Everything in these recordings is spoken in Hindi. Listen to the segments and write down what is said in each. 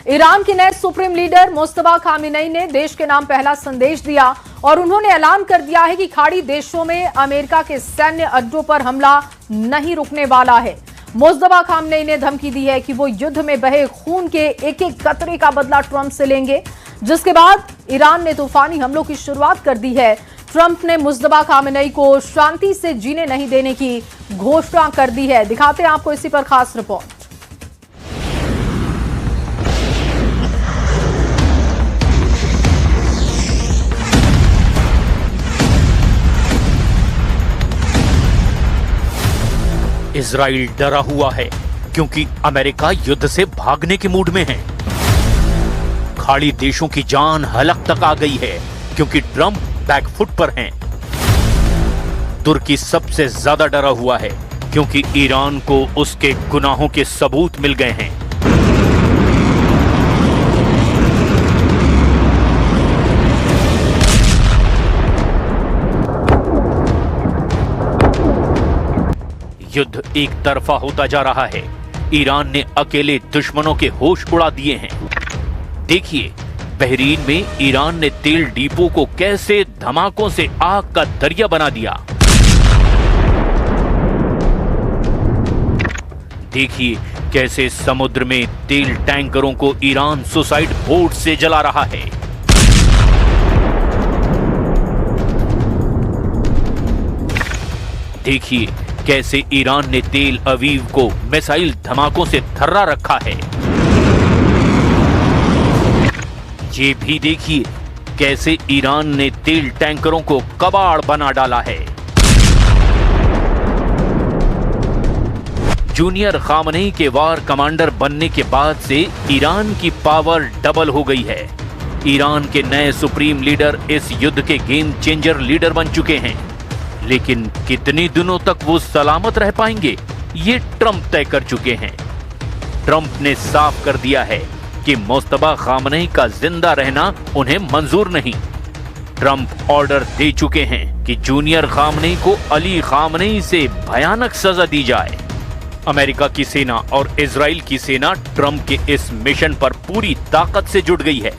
ईरान के नए सुप्रीम लीडर मुस्तफा खामेनेई ने देश के नाम पहला संदेश दिया और उन्होंने ऐलान कर दिया है कि खाड़ी देशों में अमेरिका के सैन्य अड्डों पर हमला नहीं रुकने वाला है। मुस्तफा खामेनेई ने धमकी दी है कि वो युद्ध में बहे खून के एक एक कतरे का बदला ट्रंप से लेंगे, जिसके बाद ईरान ने तूफानी हमलों की शुरुआत कर दी है। ट्रंप ने मुस्तफा खामेनेई को शांति से जीने नहीं देने की घोषणा कर दी है। दिखाते हैं आपको इसी पर खास रिपोर्ट। इजराइल डरा हुआ है क्योंकि अमेरिका युद्ध से भागने के मूड में है। खाड़ी देशों की जान हलक तक आ गई है क्योंकि ट्रंप बैकफुट पर हैं। तुर्की सबसे ज्यादा डरा हुआ है क्योंकि ईरान को उसके गुनाहों के सबूत मिल गए हैं। युद्ध एक तरफा होता जा रहा है। ईरान ने अकेले दुश्मनों के होश उड़ा दिए हैं। देखिए, बहरीन में ईरान ने तेल डिपो को कैसे धमाकों से आग का दरिया बना दिया। देखिए कैसे समुद्र में तेल टैंकरों को ईरान सुसाइड बोट से जला रहा है। देखिए कैसे ईरान ने तेल अवीव को मिसाइल धमाकों से थर्रा रखा है। ये भी देखिए कैसे ईरान ने तेल टैंकरों को कबाड़ बना डाला है। जूनियर खामनेई के वार कमांडर बनने के बाद से ईरान की पावर डबल हो गई है। ईरान के नए सुप्रीम लीडर इस युद्ध के गेम चेंजर लीडर बन चुके हैं, लेकिन कितने दिनों तक वो सलामत रह पाएंगे ये ट्रंप तय कर चुके हैं। ट्रंप ने साफ कर दिया है कि मुस्तफा खामेनेई का जिंदा रहना उन्हें मंजूर नहीं। ट्रंप ऑर्डर दे चुके हैं कि जूनियर खामेनेई को अली खामेनेई से भयानक सजा दी जाए। अमेरिका की सेना और इजराइल की सेना ट्रंप के इस मिशन पर पूरी ताकत से जुट गई है।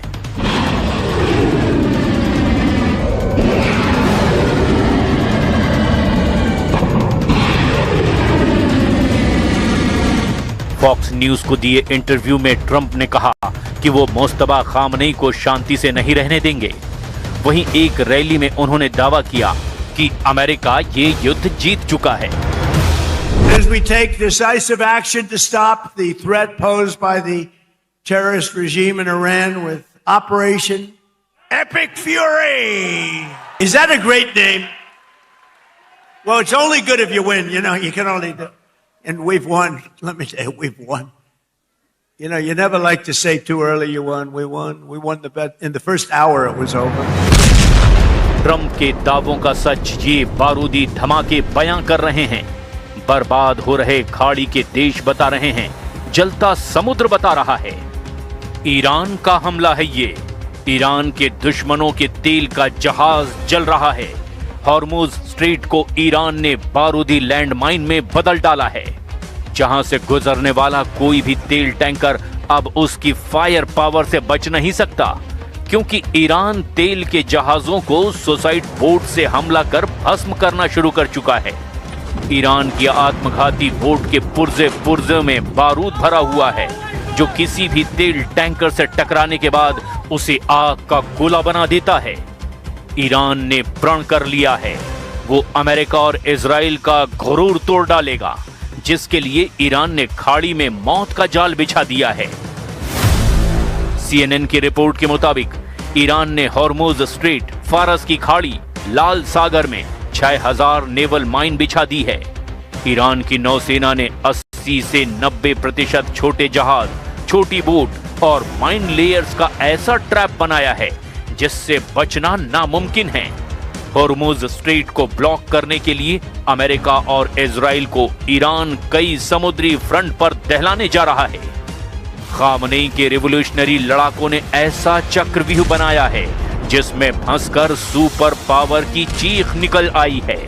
फॉक्स न्यूज को दिए इंटरव्यू में ट्रंप ने कहा कि वो मुस्तफा खामेनेई को शांति से नहीं रहने देंगे। वहीं एक रैली में उन्होंने दावा किया कि अमेरिका ये युद्ध जीत चुका है। As we take decisive action to stop the threat posed by the terrorist regime in Iran with Operation Epic Fury. Is that a great name? Well, it's only good if you win. You know, you can only do. And we've won. Let me tell you, we've won. You know, you never like to say too early you won. We won. We won the bet. In the first hour, it was over. Trump के दावों का सच ये बारूदी धमाके बयां कर रहे हैं। बर्बाद हो रहे खाड़ी के देश बता रहे हैं। जलता समुद्र बता रहा है। ईरान का हमला है ये। ईरान के दुश्मनों के तेल का जहाज जल रहा है। हॉर्मुज स्ट्रेट को ईरान ने बारूदी लैंडमाइन में बदल डाला है, जहां से गुजरने वाला कोई भी तेल टैंकर अब उसकी फायर पावर से बच नहीं सकता, क्योंकि ईरान तेल के जहाजों को सुसाइड बोट से हमला कर भस्म करना शुरू कर चुका है। ईरान की आत्मघाती बोट के पुर्जे में बारूद भरा हुआ है, जो किसी भी तेल टैंकर से टकराने के बाद उसे आग का गोला बना देता है। ईरान ने प्रण कर लिया है वो अमेरिका और इजराइल का गुरूर तोड़ डालेगा, जिसके लिए ईरान ने खाड़ी में मौत का जाल बिछा दिया है। CNN की रिपोर्ट के मुताबिक ईरान ने हॉर्मुज स्ट्रेट, फारस की खाड़ी, लाल सागर में 6000 नेवल माइन बिछा दी है। ईरान की नौसेना ने 80 से 90% छोटे जहाज, छोटी बोट और माइन लेयर्स का ऐसा ट्रैप बनाया है जिससे बचना नामुमकिन है। हॉर्मुज स्ट्रेट को ब्लॉक करने के लिए अमेरिका और इजराइल को ईरान कई समुद्री फ्रंट पर दहलाने जा रहा है। खामेनेई के रिवोल्यूशनरी लड़ाकों ने ऐसा चक्रव्यूह बनाया है जिसमें फंसकर सुपर पावर की चीख निकल आई है।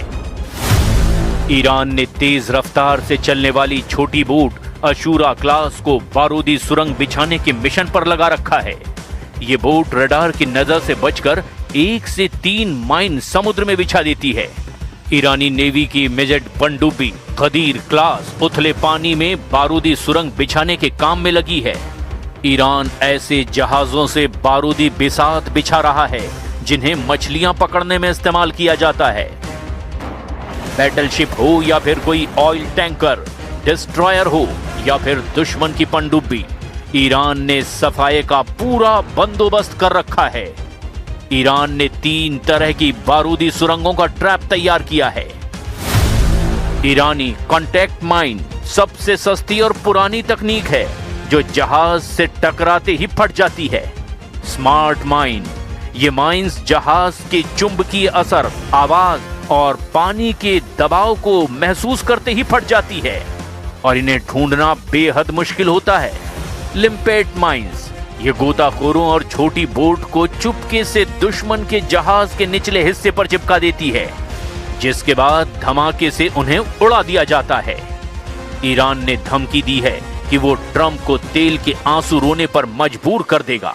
ईरान ने तेज रफ्तार से चलने वाली छोटी बोट अशूरा क्लास को बारूदी सुरंग बिछाने के मिशन पर लगा रखा है। ये बोट रडार की नजर से बचकर 1 से 3 माइल समुद्र में बिछा देती है। ईरानी नेवी की मेजर पनडुब्बी गदीर क्लास उथले पानी में बारूदी सुरंग बिछाने के काम में लगी है। ईरान ऐसे जहाजों से बारूदी बिसात बिछा रहा है जिन्हें मछलियां पकड़ने में इस्तेमाल किया जाता है। बैटलशिप हो या फिर कोई ऑयल टैंकर, डिस्ट्रॉयर हो या फिर दुश्मन की पनडुब्बी, ईरान ने सफाई का पूरा बंदोबस्त कर रखा है। ईरान ने 3 तरह की बारूदी सुरंगों का ट्रैप तैयार किया है। ईरानी कॉन्टैक्ट माइन सबसे सस्ती और पुरानी तकनीक है जो जहाज से टकराते ही फट जाती है। स्मार्ट माइन, ये माइंस जहाज के चुंबकीय असर, आवाज और पानी के दबाव को महसूस करते ही फट जाती है और इन्हें ढूंढना बेहद मुश्किल होता है। लिम्पेट माइंस, ये गोताखोरों और छोटी बोट को चुपके से दुश्मन के जहाज के निचले हिस्से पर चिपका देती है, जिसके बाद धमाके से उन्हें उड़ा दिया जाता है। ईरान ने धमकी दी है कि वो ट्रंप को तेल के आंसू रोने पर मजबूर कर देगा।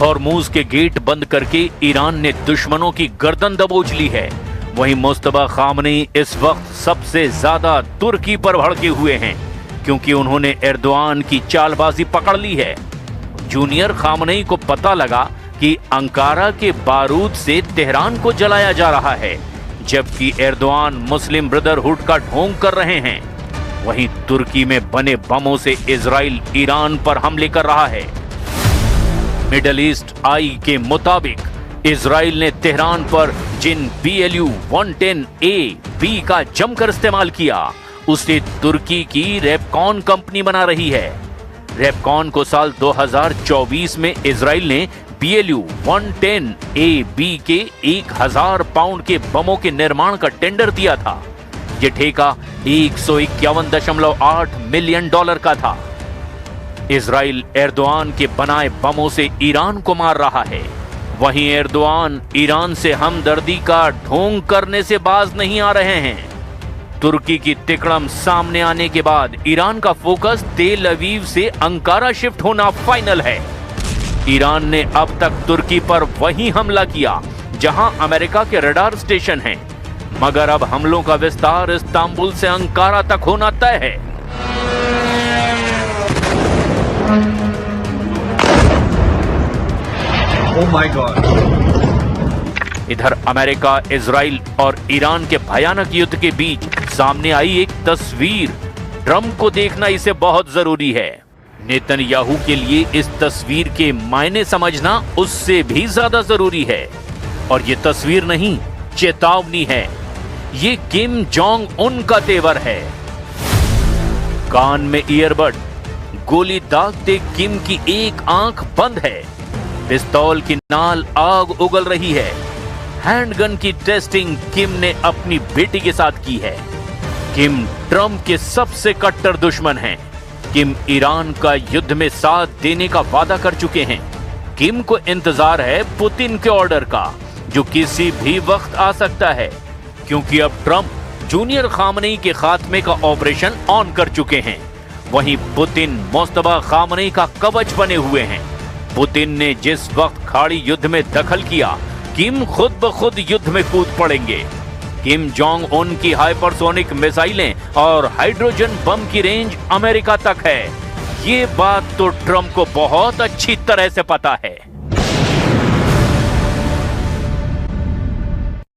हॉर्मूज के गेट बंद करके ईरान ने दुश्मनों की गर्दन दबोच ली है। वहीं मुस्तफा खामनेई इस वक्त सबसे ज्यादा तुर्की पर भड़के हुए हैं क्योंकि उन्होंने एर्दोआन की चालबाजी पकड़ ली है। जूनियर खामनेई को पता लगा कि अंकारा के बारूद से तेहरान को जलाया जा रहा है, जबकि एर्दोआन मुस्लिम ब्रदरहुड का ढोंग कर रहे हैं। वहीं तुर्की में बने बमों से इजराइल ईरान पर हमले कर रहा है। मिडल ईस्ट आई के मुताबिक इजराइल ने तेहरान पर जिन BLU-110A-B का जमकर इस्तेमाल किया उसे तुर्की की रेपकॉन कंपनी बना रही है। रेपकॉन को साल 2024 में इजराइल ने BLU-110A-B के 1000 पाउंड के बमों के निर्माण का टेंडर दिया था। यह ठेका $151.8 मिलियन का था। इजराइल एर्दोआन के बनाए बमों से ईरान को मार रहा है। वहीं एर्दोआन ईरान से हमदर्दी का ढोंग करने से बाज नहीं आ रहे हैं। तुर्की की तिकड़म सामने आने के बाद ईरान का फोकस तेल अवीव से अंकारा शिफ्ट होना फाइनल है। ईरान ने अब तक तुर्की पर वही हमला किया जहां अमेरिका के रडार स्टेशन हैं, मगर अब हमलों का विस्तार इस्तांबुल से अंकारा तक होना तय है। Oh my God! इधर अमेरिका, इजराइल और ईरान के भयानक युद्ध के बीच सामने आई एक तस्वीर। ट्रंप को देखना इसे बहुत जरूरी है। नेतन्याहू के लिए इस तस्वीर के मायने समझना उससे भी ज्यादा जरूरी है। और ये तस्वीर नहीं, चेतावनी है। ये किम जोंग उन का तेवर है। कान में ईयरबड, गोली दागते किम की एक आंख बंद है। पिस्तौल की नाल आग उगल रही है। हैंडगन की टेस्टिंग किम ने अपनी बेटी के साथ की है। किम ट्रंप के सबसे कट्टर दुश्मन हैं। किम ईरान का युद्ध में साथ देने का वादा कर चुके हैं। किम को इंतजार है पुतिन के ऑर्डर का, जो किसी भी वक्त आ सकता है, क्योंकि अब ट्रंप जूनियर खामनेई के खात्मे का ऑपरेशन ऑन कर चुके हैं। वहीं पुतिन मुस्तफा खामनेई का कवच बने हुए हैं। पुतिन ने जिस वक्त खाड़ी युद्ध में दखल किया, किम खुद ब खुद युद्ध में कूद पड़ेंगे। किम जोंग उन की हाइपरसोनिक मिसाइलें और हाइड्रोजन बम की रेंज अमेरिका तक है। ये बात तो ट्रंप को बहुत अच्छी तरह से पता है।